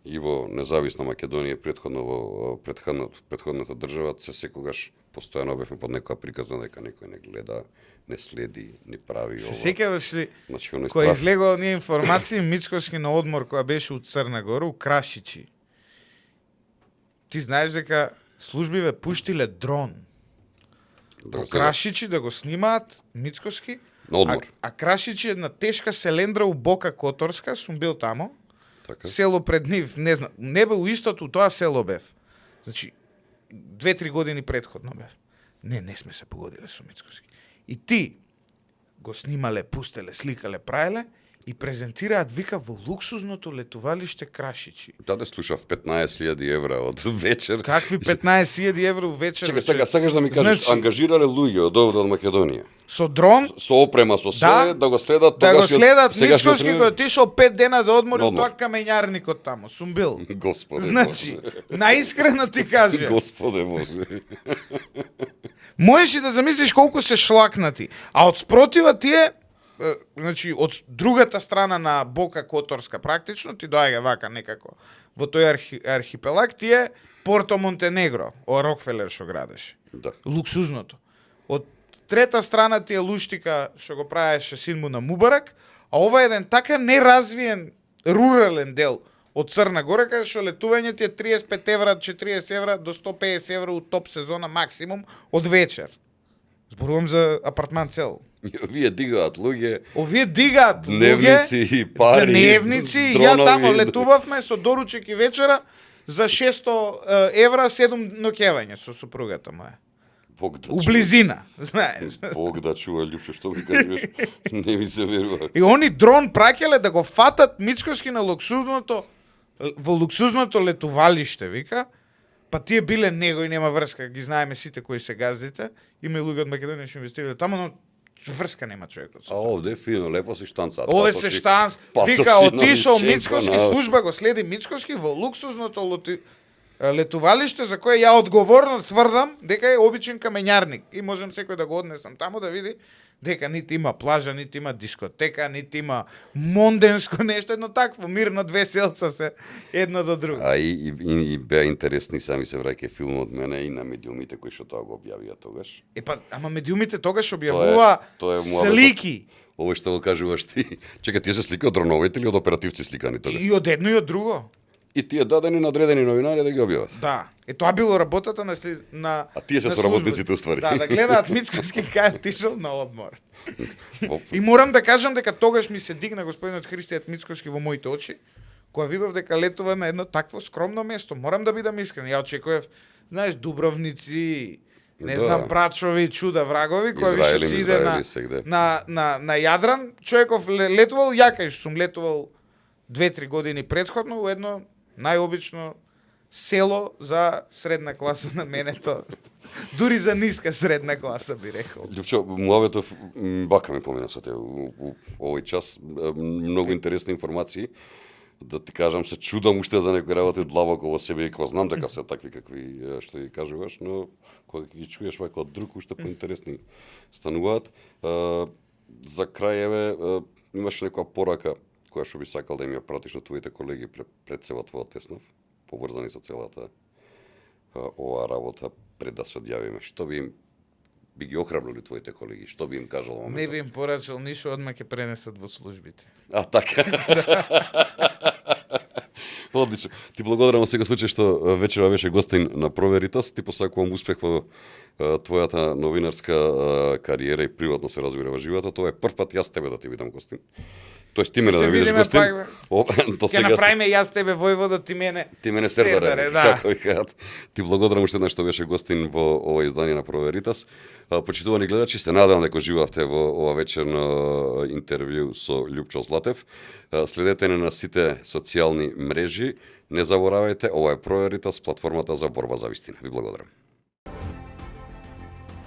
и во независна Македонија претходно во претходната држава се секогаш постојано бевме под некоја приказна дека некој не гледа, не следи, не прави ова. Се сеќаваш ли Значи, кој излегува оние информации Мицкоски на одмор која беше у Црна Гора, у Крашичи. Ти знаеш дека службиве пуштиле дрон во Крашичи да го снимаат Мицкоски. На одмор. А Крашичи е една тешка селендра у Бока Которска, сум бил тамо. Така. Село пред нив, не знам, не бе у истото, тоа село бев. Значи, 2-3 години предходно бев. Не сме се погодиле со Мицкоски. И ти го снимале, пустеле, сликале, праеле и презентираат, вика, во луксузното летувалиште Крашичи. Таде слушав 15.000 евра од вечер. Какви 15.000 евра вечер? Чекај, сакаш да ми кажеш, значи, ангажирале луѓе од овде од Македонија. Со дрон, Со опрема, со се, да го следат да го следат Мицкоски тренер. кој отишол 5 дена да одмори од тоа камењарникот тамо. Сум бил. Господе Значи, Боже. наискрено ти кажа. Господе Боже. Можеш и да замислиш колку се шлакнати. А од спротива тие, значи од другата страна на Бока Которска практично, ти доаѓа вака некако во тој архипелаг, тие Порто Монтенегро, о Рокфелер што градеше. Да. Луксузното. Од трета страна ти е Луштика што го правеше син му на Мубарак, а ова е еден така неразвиен рурален дел од Црна Гора, каде што летување ти е 35 евра, 40 евра до 150 евра у топ сезона максимум од вечер. Зборувам за апартман цел. Овие дигаат луѓе. Овие дигаат дневници и пари. Дневници, ја тамо летувавме со доручек и вечера за 600 евра 7 ноќевање со супругата моја. Бог да у близина, знаеш. Бог да чува, Лјупчо, што ми кажеш, не ми се верува. И они дрон праќале да го фатат Мицкоски на во луксузното летувалиште, вика. Па тие биле него и нема врска, ги знаеме сите кои се газдите. Има и луѓе од Македонија што инвестирале таму, но врска нема човекот. А овде фино, лепо се штанцаат. Овде се штанц. Вика, отишол Мицкоски, служба го следи Мицкоски во луксузното летувалиште за кое ја одговорно тврдам дека е обичен камењарник и можам секој да го однесам таму да види дека нити има плажа, нити има дискотека, нити има монденско нешто, едно такво мирно две селца се едно до друго. А и беа интересни, сами се враќа филмот од мене и на медиумите кои што тоа го објавија тогаш. Ама медиумите тогаш објавува слики. Ово што го кажуваш ти. Чекај, тие се слики од дроновите или од оперативци сликани тогаш? И од едно и од друго. и тие дадени надредени новинари да ги објават. Да. Тоа било работата на А тие се на соработниците, службите. уствари. Да, да гледаат Мицкоски кај отишел на одмор. И морам да кажам дека тогаш ми се дигна господинот Христијат Мицкоски во моите очи, кога видов дека летува на едно такво скромно место. Морам да бидам искрен. Ја очекував, знаеш, Дубровници, не Да. знам, Прачови, чуда врагови, која више Израели, се иде сегде. на Јадран. Човеков летувал, ја кај сум летувал 2-3 години претходно во едно најобично село за средна класа на менето. Дури за ниска средна класа би рекол. Љупчо, Муаветов, бака ми помина со тебе у овој час, многу интересни информации. Да ти кажам, се чудам уште за некои работи длабоко во себе и кога знам дека се такви какви што ги кажуваш, но кога ги чуеш вака од друг уште поинтересни стануваат. За крај еве имаш некоја порака која што би сакал да им ја пратиш на твоите колеги пред се во твоја Теснав, поврзани со целата оваа работа пред да се одјавиме. Што би ги охрабрили твоите колеги? Што би им кажал во моментот? Не би им порачал ништо, одма ќе пренесат во службите. А, така. Одлично. Ти благодарам во секој случај што вечера беше гостин на Проверитас. Ти посакувам успех во твојата новинарска кариера и приватно се разбира во животот. Тоа е прв пат јас тебе да ти видам гостин. Тоест ти мене да видиш гостин. Ќе направиме јас тебе Војвода, ти мене Сердаре, да. како викаат. Ти благодарам уште еднаш што беше гостин во ова издание на Проверитас. Почитувани гледачи, се надевам дека живавте во ова вечерно интервју со Љупчо Златев. Следете не на сите социјални мрежи. Не заборавајте, ова е Проверитас, платформата за борба за вистина. Ви благодарам.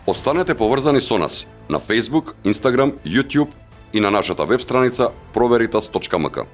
Останете поврзани со нас на Facebook, Instagram, YouTube и на нашата веб страница proVeritas.mk.